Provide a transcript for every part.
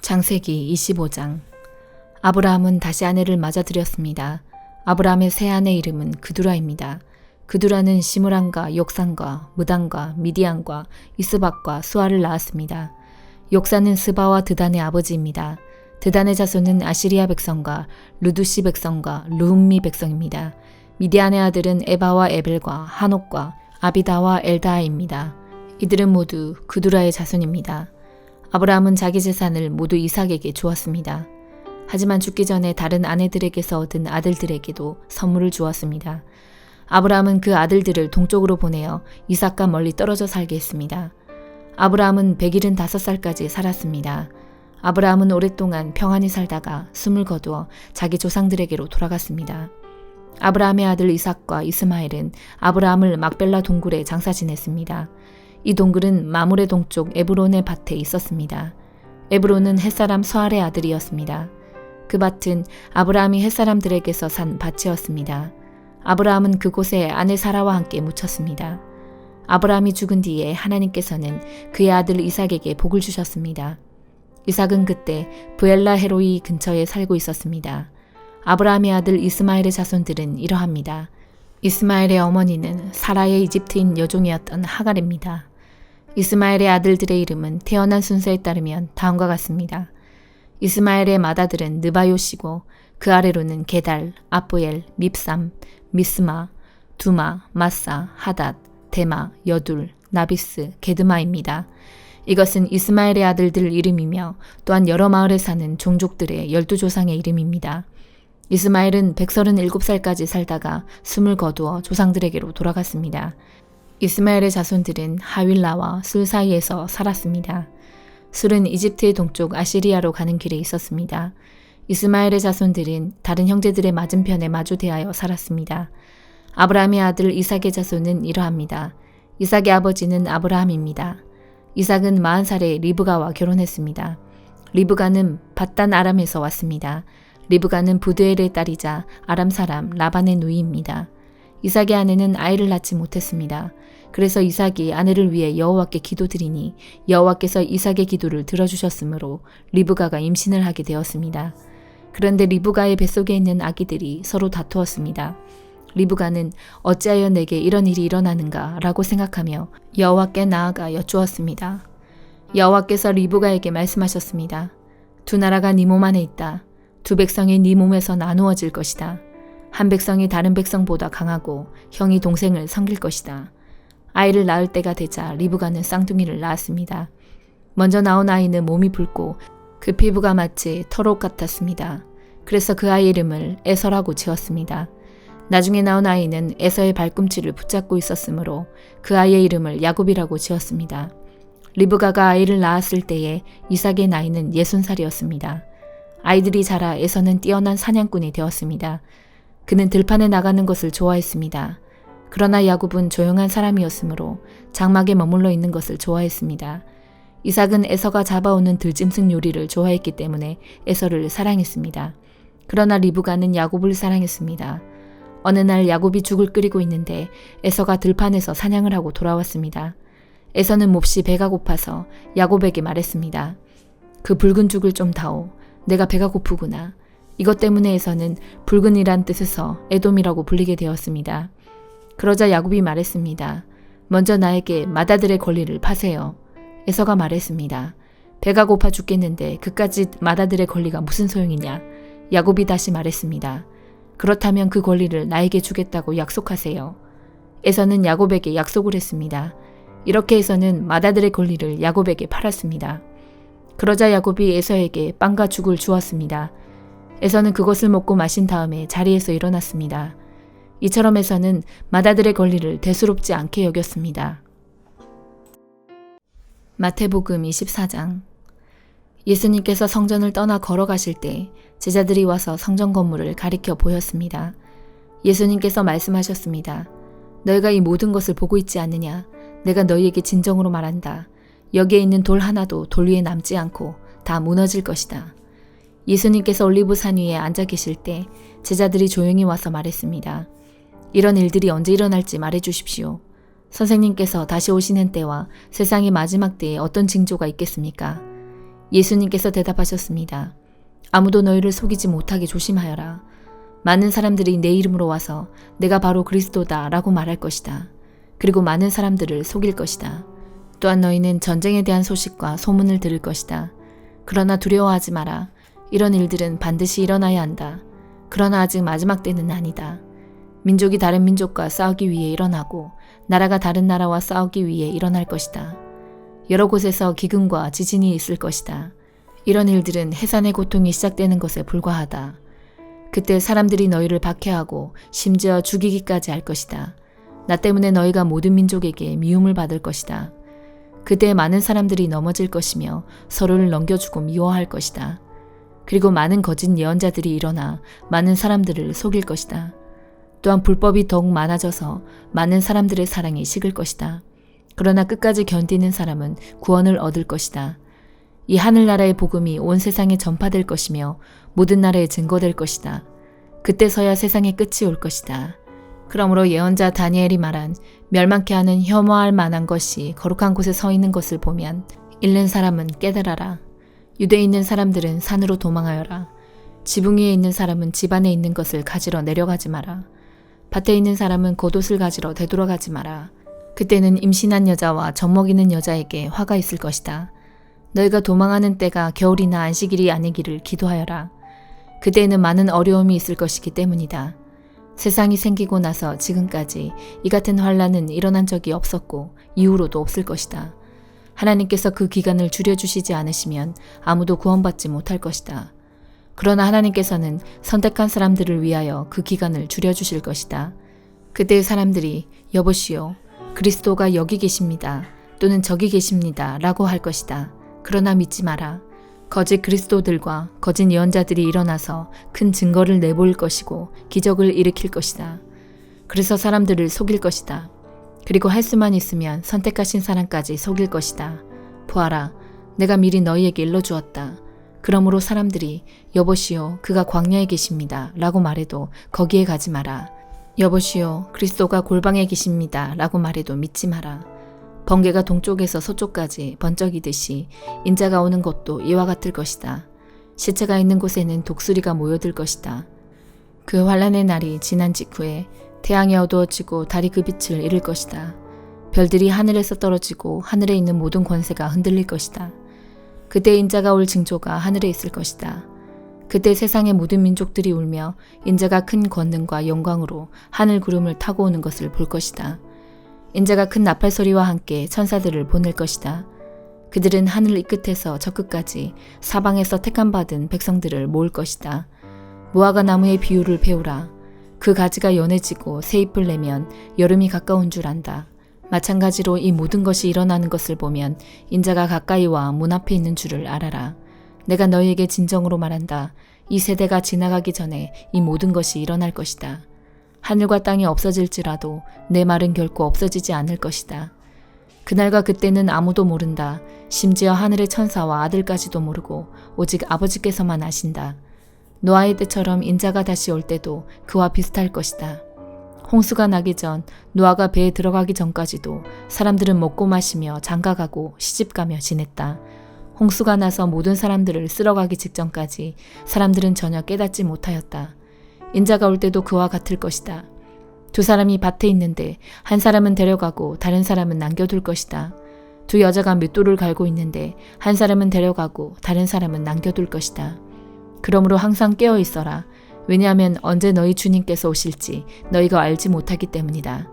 창세기 25장. 아브라함은 다시 아내를 맞아들였습니다. 아브라함의 새 아내 이름은 그두라입니다. 그두라는 시므란과 욕산과 무단과 미디안과 이스박과 수아를 낳았습니다. 욕산은 스바와 드단의 아버지입니다. 드단의 자손은 아시리아 백성과 루두시 백성과 르훔미 백성입니다. 미디안의 아들은 에바와 에벨과 하녹과 아비다와 엘다아입니다. 이들은 모두 그두라의 자손입니다. 아브라함은 자기 재산을 모두 이삭에게 주었습니다. 하지만 죽기 전에 다른 아내들에게서 얻은 아들들에게도 선물을 주었습니다. 아브라함은 그 아들들을 동쪽으로 보내어 이삭과 멀리 떨어져 살게 했습니다. 아브라함은 175살까지 살았습니다. 아브라함은 오랫동안 평안히 살다가 숨을 거두어 자기 조상들에게로 돌아갔습니다. 아브라함의 아들 이삭과 이스마엘은 아브라함을 막벨라 동굴에 장사 지냈습니다. 이 동굴은 마물의 동쪽 에브론의 밭에 있었습니다. 에브론은 햇사람 수알의 아들이었습니다. 그 밭은 아브라함이 햇사람들에게서 산 밭이었습니다. 아브라함은 그곳에 아내 사라와 함께 묻혔습니다. 아브라함이 죽은 뒤에 하나님께서는 그의 아들 이삭에게 복을 주셨습니다. 이삭은 그때 브엘라 헤로이 근처에 살고 있었습니다. 아브라함의 아들 이스마엘의 자손들은 이러합니다. 이스마엘의 어머니는 사라의 이집트인 여종이었던 하갈입니다. 이스마엘의 아들들의 이름은 태어난 순서에 따르면 다음과 같습니다. 이스마엘의 맏아들은 느바요시고 그 아래로는 게달, 아브엘, 밉삼, 미스마, 두마, 마사, 하닷, 데마, 여둘, 나비스, 게드마입니다. 이것은 이스마엘의 아들들 이름이며 또한 여러 마을에 사는 종족들의 12조상의 이름입니다. 이스마엘은 137살까지 살다가 숨을 거두어 조상들에게로 돌아갔습니다. 이스마엘의 자손들은 하윌라와 술 사이에서 살았습니다. 술은 이집트의 동쪽 아시리아로 가는 길에 있었습니다. 이스마엘의 자손들은 다른 형제들의 맞은편에 마주 대하여 살았습니다. 아브라함의 아들 이삭의 자손은 이러합니다. 이삭의 아버지는 아브라함입니다. 이삭은 40살에 리브가와 결혼했습니다. 리브가는 밧단 아람에서 왔습니다. 리브가는 부드엘의 딸이자 아람 사람 라반의 누이입니다. 이삭의 아내는 아이를 낳지 못했습니다. 그래서 이삭이 아내를 위해 여호와께 기도드리니 여호와께서 이삭의 기도를 들어주셨으므로 리브가가 임신을 하게 되었습니다. 그런데 리브가의 뱃속에 있는 아기들이 서로 다투었습니다. 리브가는 어찌하여 내게 이런 일이 일어나는가 라고 생각하며 여호와께 나아가 여쭈었습니다. 여호와께서 리브가에게 말씀하셨습니다. 두 나라가 네 몸 안에 있다. 두 백성이 네 몸에서 나누어질 것이다. 한 백성이 다른 백성보다 강하고 형이 동생을 섬길 것이다. 아이를 낳을 때가 되자 리브가는 쌍둥이를 낳았습니다. 먼저 나온 아이는 몸이 붉고 그 피부가 마치 털옷 같았습니다. 그래서 그 아이 이름을 에서라고 지었습니다. 나중에 나온 아이는 에서의 발꿈치를 붙잡고 있었으므로 그 아이의 이름을 야곱이라고 지었습니다. 리브가가 아이를 낳았을 때에 이삭의 나이는 60살이었습니다. 아이들이 자라 에서는 뛰어난 사냥꾼이 되었습니다. 그는 들판에 나가는 것을 좋아했습니다. 그러나 야곱은 조용한 사람이었으므로 장막에 머물러 있는 것을 좋아했습니다. 이삭은 에서가 잡아오는 들짐승 요리를 좋아했기 때문에 에서를 사랑했습니다. 그러나 리브가는 야곱을 사랑했습니다. 어느 날 야곱이 죽을 끓이고 있는데 에서가 들판에서 사냥을 하고 돌아왔습니다. 에서는 몹시 배가 고파서 야곱에게 말했습니다. 그 붉은 죽을 좀 다오. 내가 배가 고프구나. 이것 때문에 에서는 붉은이란 뜻에서 에돔이라고 불리게 되었습니다. 그러자 야곱이 말했습니다. 먼저 나에게 맏아들의 권리를 파세요. 에서가 말했습니다. 배가 고파 죽겠는데 그까짓 맏아들의 권리가 무슨 소용이냐. 야곱이 다시 말했습니다. 그렇다면 그 권리를 나에게 주겠다고 약속하세요. 에서는 야곱에게 약속을 했습니다. 이렇게 에서는 맏아들의 권리를 야곱에게 팔았습니다. 그러자 야곱이 에서에게 빵과 죽을 주었습니다. 에서는 그것을 먹고 마신 다음에 자리에서 일어났습니다. 이처럼 에서는 맏아들의 권리를 대수롭지 않게 여겼습니다. 마태복음 24장. 예수님께서 성전을 떠나 걸어가실 때 제자들이 와서 성전 건물을 가리켜 보였습니다. 예수님께서 말씀하셨습니다. 너희가 이 모든 것을 보고 있지 않느냐? 내가 너희에게 진정으로 말한다. 여기에 있는 돌 하나도 돌 위에 남지 않고 다 무너질 것이다. 예수님께서 올리브산 위에 앉아 계실 때 제자들이 조용히 와서 말했습니다. 이런 일들이 언제 일어날지 말해주십시오. 선생님께서 다시 오시는 때와 세상의 마지막 때에 어떤 징조가 있겠습니까? 예수님께서 대답하셨습니다. 아무도 너희를 속이지 못하게 조심하여라. 많은 사람들이 내 이름으로 와서 내가 바로 그리스도다 라고 말할 것이다. 그리고 많은 사람들을 속일 것이다. 또한 너희는 전쟁에 대한 소식과 소문을 들을 것이다. 그러나 두려워하지 마라. 이런 일들은 반드시 일어나야 한다. 그러나 아직 마지막 때는 아니다. 민족이 다른 민족과 싸우기 위해 일어나고 나라가 다른 나라와 싸우기 위해 일어날 것이다. 여러 곳에서 기근과 지진이 있을 것이다. 이런 일들은 해산의 고통이 시작되는 것에 불과하다. 그때 사람들이 너희를 박해하고 심지어 죽이기까지 할 것이다. 나 때문에 너희가 모든 민족에게 미움을 받을 것이다. 그때 많은 사람들이 넘어질 것이며 서로를 넘겨주고 미워할 것이다. 그리고 많은 거짓 예언자들이 일어나 많은 사람들을 속일 것이다. 또한 불법이 더욱 많아져서 많은 사람들의 사랑이 식을 것이다. 그러나 끝까지 견디는 사람은 구원을 얻을 것이다. 이 하늘나라의 복음이 온 세상에 전파될 것이며 모든 나라에 증거될 것이다. 그때서야 세상의 끝이 올 것이다. 그러므로 예언자 다니엘이 말한 멸망케 하는 혐오할 만한 것이 거룩한 곳에 서 있는 것을 보면 읽는 사람은 깨달아라. 유대에 있는 사람들은 산으로 도망하여라. 지붕 위에 있는 사람은 집 안에 있는 것을 가지러 내려가지 마라. 밭에 있는 사람은 겉옷을 가지러 되돌아가지 마라. 그때는 임신한 여자와 젖먹이는 여자에게 화가 있을 것이다. 너희가 도망하는 때가 겨울이나 안식일이 아니기를 기도하여라. 그때에는 많은 어려움이 있을 것이기 때문이다. 세상이 생기고 나서 지금까지 이 같은 환란은 일어난 적이 없었고 이후로도 없을 것이다. 하나님께서 그 기간을 줄여주시지 않으시면 아무도 구원받지 못할 것이다. 그러나 하나님께서는 선택한 사람들을 위하여 그 기간을 줄여주실 것이다. 그때 사람들이 여보시오, 그리스도가 여기 계십니다. 또는 저기 계십니다. 라고 할 것이다. 그러나 믿지 마라. 거짓 그리스도들과 거짓 예언자들이 일어나서 큰 증거를 내보일 것이고 기적을 일으킬 것이다. 그래서 사람들을 속일 것이다. 그리고 할 수만 있으면 선택하신 사람까지 속일 것이다. 보아라, 내가 미리 너희에게 일러주었다. 그러므로 사람들이 여보시오, 그가 광야에 계십니다. 라고 말해도 거기에 가지 마라. 여보시오, 그리스도가 골방에 계십니다. 라고 말해도 믿지 마라. 번개가 동쪽에서 서쪽까지 번쩍이듯이 인자가 오는 것도 이와 같을 것이다. 시체가 있는 곳에는 독수리가 모여들 것이다. 그 환란의 날이 지난 직후에 태양이 어두워지고 달이 그 빛을 잃을 것이다. 별들이 하늘에서 떨어지고 하늘에 있는 모든 권세가 흔들릴 것이다. 그때 인자가 올 징조가 하늘에 있을 것이다. 그때 세상의 모든 민족들이 울며 인자가 큰 권능과 영광으로 하늘 구름을 타고 오는 것을 볼 것이다. 인자가 큰 나팔 소리와 함께 천사들을 보낼 것이다. 그들은 하늘 이 끝에서 저 끝까지 사방에서 택함받은 백성들을 모을 것이다. 무화과 나무의 비유를 배우라. 그 가지가 연해지고 새 잎을 내면 여름이 가까운 줄 안다. 마찬가지로 이 모든 것이 일어나는 것을 보면 인자가 가까이 와 문 앞에 있는 줄을 알아라. 내가 너희에게 진정으로 말한다. 이 세대가 지나가기 전에 이 모든 것이 일어날 것이다. 하늘과 땅이 없어질지라도 내 말은 결코 없어지지 않을 것이다. 그날과 그때는 아무도 모른다. 심지어 하늘의 천사와 아들까지도 모르고 오직 아버지께서만 아신다. 노아의 때처럼 인자가 다시 올 때도 그와 비슷할 것이다. 홍수가 나기 전 노아가 배에 들어가기 전까지도 사람들은 먹고 마시며 장가가고 시집가며 지냈다. 홍수가 나서 모든 사람들을 쓸어가기 직전까지 사람들은 전혀 깨닫지 못하였다. 인자가 올 때도 그와 같을 것이다. 두 사람이 밭에 있는데 한 사람은 데려가고 다른 사람은 남겨둘 것이다. 두 여자가 맷돌을 갈고 있는데 한 사람은 데려가고 다른 사람은 남겨둘 것이다. 그러므로 항상 깨어 있어라. 왜냐하면 언제 너희 주님께서 오실지 너희가 알지 못하기 때문이다.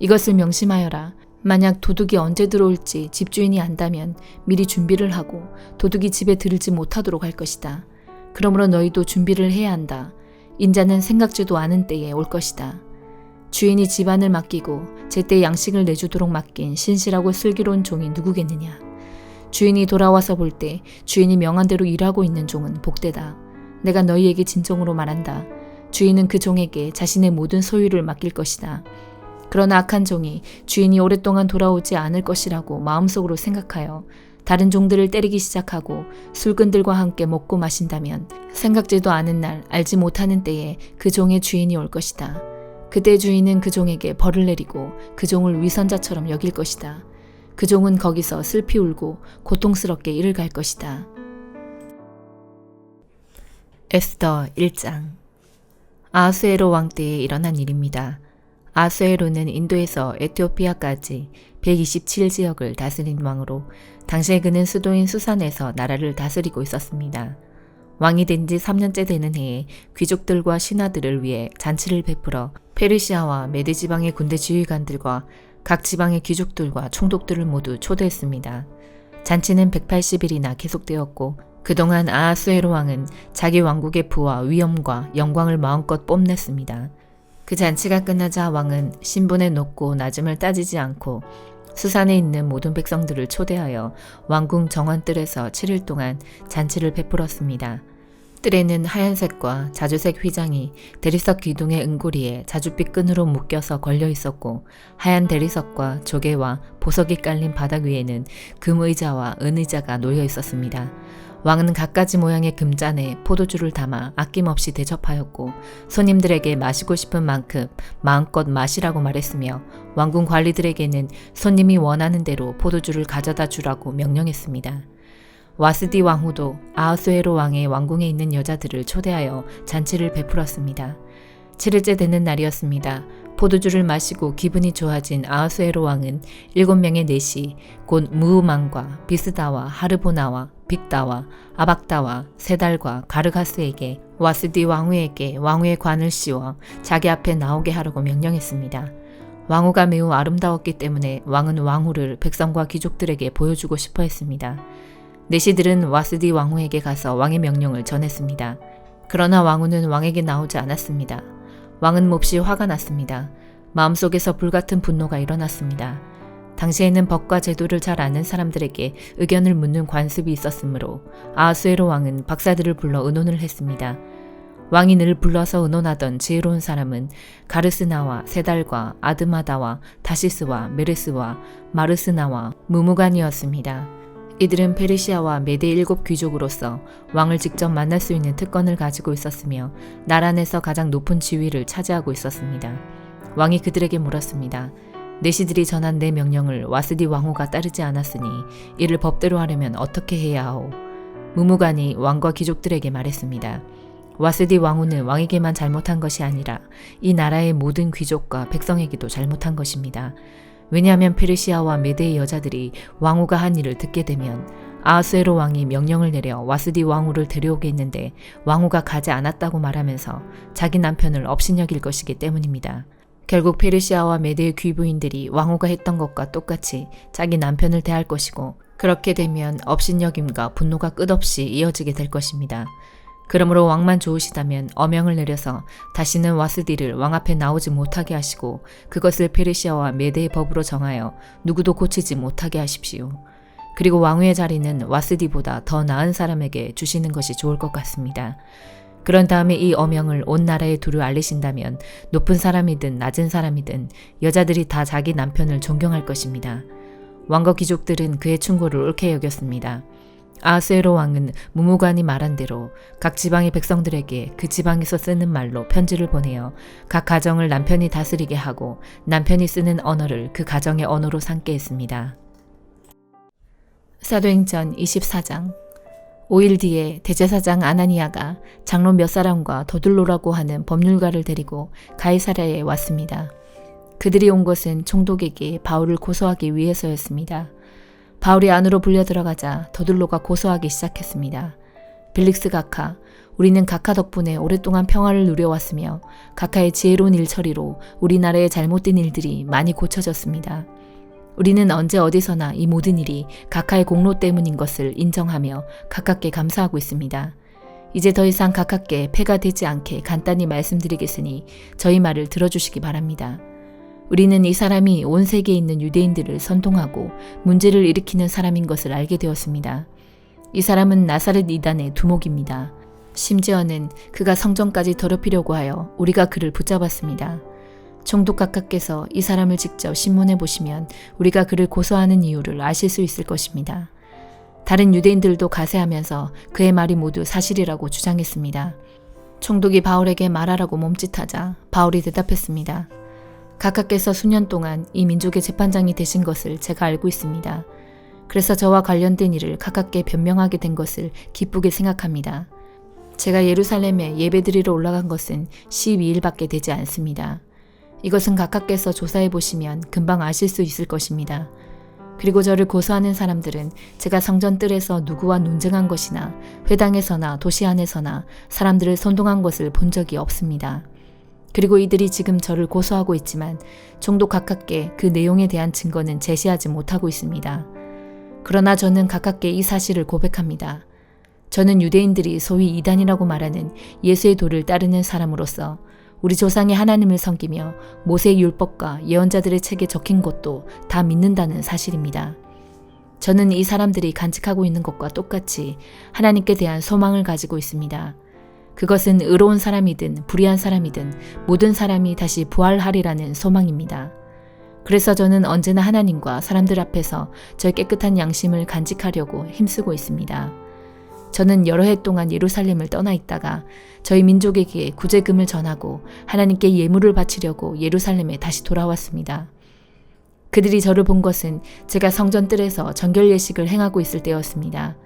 이것을 명심하여라. 만약 도둑이 언제 들어올지 집주인이 안다면 미리 준비를 하고 도둑이 집에 들지 못하도록 할 것이다. 그러므로 너희도 준비를 해야 한다. 인자는 생각지도 않은 때에 올 것이다. 주인이 집안을 맡기고 제때 양식을 내주도록 맡긴 신실하고 슬기로운 종이 누구겠느냐. 주인이 돌아와서 볼 때 주인이 명한 대로 일하고 있는 종은 복되다. 내가 너희에게 진정으로 말한다. 주인은 그 종에게 자신의 모든 소유를 맡길 것이다. 그러나 악한 종이 주인이 오랫동안 돌아오지 않을 것이라고 마음속으로 생각하여 다른 종들을 때리기 시작하고 술꾼들과 함께 먹고 마신다면 생각지도 않은 날 알지 못하는 때에 그 종의 주인이 올 것이다. 그때 주인은 그 종에게 벌을 내리고 그 종을 위선자처럼 여길 것이다. 그 종은 거기서 슬피 울고 고통스럽게 이를 갈 것이다. 에스더 1장. 아하수에로 왕 때에 일어난 일입니다. 아하수에로는 인도에서 에티오피아까지 127지역을 다스린 왕으로 당시에 그는 수도인 수산에서 나라를 다스리고 있었습니다. 왕이 된 지 3년째 되는 해에 귀족들과 신하들을 위해 잔치를 베풀어 페르시아와 메드 지방의 군대 지휘관들과 각 지방의 귀족들과 총독들을 모두 초대했습니다. 잔치는 180일이나 계속되었고 그동안 아하수에로 왕은 자기 왕국의 부와 위엄과 영광을 마음껏 뽐냈습니다. 그 잔치가 끝나자 왕은 신분의 높고 낮음을 따지지 않고 수산에 있는 모든 백성들을 초대하여 왕궁 정원뜰에서 7일 동안 잔치를 베풀었습니다. 뜰에는 하얀색과 자주색 휘장이 대리석 기둥의 은고리에 자줏빛 끈으로 묶여서 걸려 있었고 하얀 대리석과 조개와 보석이 깔린 바닥 위에는 금의자와 은의자가 놓여 있었습니다. 왕은 갖가지 모양의 금잔에 포도주를 담아 아낌없이 대접하였고 손님들에게 마시고 싶은 만큼 마음껏 마시라고 말했으며 왕궁 관리들에게는 손님이 원하는 대로 포도주를 가져다 주라고 명령했습니다. 와스디 왕후도 아하수에로 왕의 왕궁에 있는 여자들을 초대하여 잔치를 베풀었습니다. 7일째 되는 날이었습니다. 포도주를 마시고 기분이 좋아진 아하수에로 왕은 7명의 내시 곧 무흐만과 비스다와 하르보나와 빅다와 아박다와 세달과 가르가스에게 와스디 왕후에게 왕후의 관을 씌워 자기 앞에 나오게 하라고 명령했습니다. 왕후가 매우 아름다웠기 때문에 왕은 왕후를 백성과 귀족들에게 보여주고 싶어 했습니다. 내시들은 와스디 왕후에게 가서 왕의 명령을 전했습니다. 그러나 왕후는 왕에게 나오지 않았습니다. 왕은 몹시 화가 났습니다. 마음속에서 불같은 분노가 일어났습니다. 당시에는 법과 제도를 잘 아는 사람들에게 의견을 묻는 관습이 있었으므로 아하수에로 왕은 박사들을 불러 의논을 했습니다. 왕이 늘 불러서 의논하던 지혜로운 사람은 가르스나와 세달과 아드마다와 다시스와 메르스와 마르스나와 무무간이었습니다. 이들은 페르시아와 메대 7 귀족으로서 왕을 직접 만날 수 있는 특권을 가지고 있었으며 나라 내에서 가장 높은 지위를 차지하고 있었습니다. 왕이 그들에게 물었습니다. 내시들이 전한 내 명령을 와스디 왕후가 따르지 않았으니 이를 법대로 하려면 어떻게 해야 하오? 무무간이 왕과 귀족들에게 말했습니다. 와스디 왕후는 왕에게만 잘못한 것이 아니라 이 나라의 모든 귀족과 백성에게도 잘못한 것입니다. 왜냐하면 페르시아와 메대의 여자들이 왕후가 한 일을 듣게 되면 아하수에로 왕이 명령을 내려 와스디 왕후를 데려오게 했는데 왕후가 가지 않았다고 말하면서 자기 남편을 업신여길 것이기 때문입니다. 결국 페르시아와 메대의 귀부인들이 왕후가 했던 것과 똑같이 자기 남편을 대할 것이고 그렇게 되면 업신여김과 분노가 끝없이 이어지게 될 것입니다. 그러므로 왕만 좋으시다면 어명을 내려서 다시는 와스디를 왕 앞에 나오지 못하게 하시고 그것을 페르시아와 메대의 법으로 정하여 누구도 고치지 못하게 하십시오. 그리고 왕후의 자리는 와스디보다 더 나은 사람에게 주시는 것이 좋을 것 같습니다. 그런 다음에 이 어명을 온 나라에 두루 알리신다면 높은 사람이든 낮은 사람이든 여자들이 다 자기 남편을 존경할 것입니다. 왕과 귀족들은 그의 충고를 옳게 여겼습니다. 아하수에로 왕은 무무간이 말한 대로 각 지방의 백성들에게 그 지방에서 쓰는 말로 편지를 보내어 각 가정을 남편이 다스리게 하고 남편이 쓰는 언어를 그 가정의 언어로 삼게 했습니다. 사도행전 24장. 5일 뒤에 대제사장 아나니아가 장로 몇 사람과 더둘로라고 하는 법률가를 데리고 가이사랴에 왔습니다. 그들이 온 것은 총독에게 바울을 고소하기 위해서였습니다. 바울이 안으로 불려 들어가자 더둘로가 고소하기 시작했습니다. 벨릭스 각하, 우리는 각하 덕분에 오랫동안 평화를 누려왔으며 각하의 지혜로운 일처리로 우리나라의 잘못된 일들이 많이 고쳐졌습니다. 우리는 언제 어디서나 이 모든 일이 각하의 공로 때문인 것을 인정하며 각하께 감사하고 있습니다. 이제 더 이상 각하께 폐가 되지 않게 간단히 말씀드리겠으니 저희 말을 들어주시기 바랍니다. 우리는 이 사람이 온 세계에 있는 유대인들을 선동하고 문제를 일으키는 사람인 것을 알게 되었습니다. 이 사람은 나사렛 이단의 두목입니다. 심지어는 그가 성전까지 더럽히려고 하여 우리가 그를 붙잡았습니다. 총독 각하께서 이 사람을 직접 신문해 보시면 우리가 그를 고소하는 이유를 아실 수 있을 것입니다. 다른 유대인들도 가세하면서 그의 말이 모두 사실이라고 주장했습니다. 총독이 바울에게 말하라고 몸짓하자 바울이 대답했습니다. 각하께서 수년 동안 이 민족의 재판장이 되신 것을 제가 알고 있습니다. 그래서 저와 관련된 일을 각하께 변명하게 된 것을 기쁘게 생각합니다. 제가 예루살렘에 예배드리러 올라간 것은 12일밖에 되지 않습니다. 이것은 각하께서 조사해 보시면 금방 아실 수 있을 것입니다. 그리고 저를 고소하는 사람들은 제가 성전 뜰에서 누구와 논쟁한 것이나 회당에서나 도시 안에서나 사람들을 선동한 것을 본 적이 없습니다. 그리고 이들이 지금 저를 고소하고 있지만 총독 각하께 그 내용에 대한 증거는 제시하지 못하고 있습니다. 그러나 저는 각하께 이 사실을 고백합니다. 저는 유대인들이 소위 이단이라고 말하는 예수의 도를 따르는 사람으로서 우리 조상의 하나님을 섬기며 모세의 율법과 예언자들의 책에 적힌 것도 다 믿는다는 사실입니다. 저는 이 사람들이 간직하고 있는 것과 똑같이 하나님께 대한 소망을 가지고 있습니다. 그것은 의로운 사람이든 불의한 사람이든 모든 사람이 다시 부활하리라는 소망입니다. 그래서 저는 언제나 하나님과 사람들 앞에서 저의 깨끗한 양심을 간직하려고 힘쓰고 있습니다. 저는 여러 해 동안 예루살렘을 떠나 있다가 저희 민족에게 구제금을 전하고 하나님께 예물을 바치려고 예루살렘에 다시 돌아왔습니다. 그들이 저를 본 것은 제가 성전 뜰에서 정결 예식을 행하고 있을 때였습니다.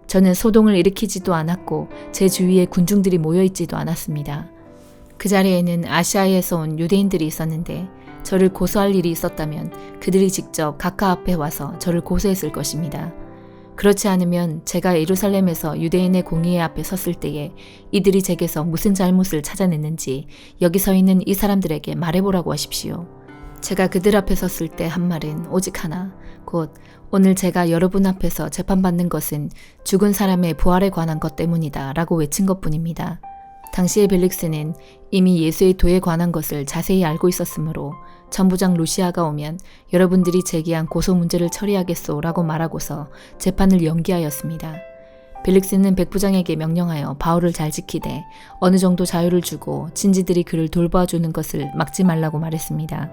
저는 소동을 일으키지도 않았고 제 주위에 군중들이 모여있지도 않았습니다. 그 자리에는 아시아에서 온 유대인들이 있었는데 저를 고소할 일이 있었다면 그들이 직접 각하 앞에 와서 저를 고소했을 것입니다. 그렇지 않으면 제가 예루살렘에서 유대인의 공의회 앞에 섰을 때에 이들이 제게서 무슨 잘못을 찾아냈는지 여기 서 있는 이 사람들에게 말해보라고 하십시오. 제가 그들 앞에 섰을 때 한 말은 오직 하나, 곧 오늘 제가 여러분 앞에서 재판받는 것은 죽은 사람의 부활에 관한 것 때문이다 라고 외친 것뿐입니다. 당시의 벨릭스는 이미 예수의 도에 관한 것을 자세히 알고 있었으므로 천부장 루시아가 오면 여러분들이 제기한 고소 문제를 처리하겠소 라고 말하고서 재판을 연기하였습니다. 벨릭스는 백부장에게 명령하여 바울을 잘 지키되 어느 정도 자유를 주고 친지들이 그를 돌봐주는 것을 막지 말라고 말했습니다.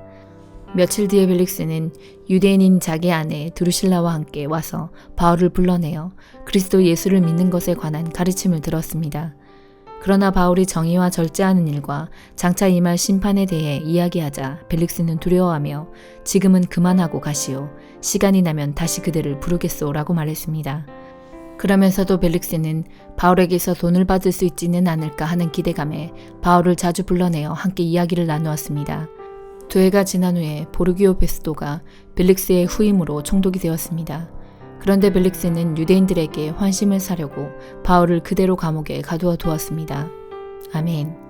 며칠 뒤에 벨릭스는 유대인인 자기 아내 드루실라와 함께 와서 바울을 불러내어 그리스도 예수를 믿는 것에 관한 가르침을 들었습니다. 그러나 바울이 정의와 절제하는 일과 장차 임할 심판에 대해 이야기하자 벨릭스는 두려워하며 지금은 그만하고 가시오. 시간이 나면 다시 그대를 부르겠소 라고 말했습니다. 그러면서도 벨릭스는 바울에게서 돈을 받을 수 있지는 않을까 하는 기대감에 바울을 자주 불러내어 함께 이야기를 나누었습니다. 두 해가 지난 후에 보르기오 베스도가 벨릭스의 후임으로 총독이 되었습니다. 그런데 벨릭스는 유대인들에게 환심을 사려고 바울을 그대로 감옥에 가두어 두었습니다. 아멘.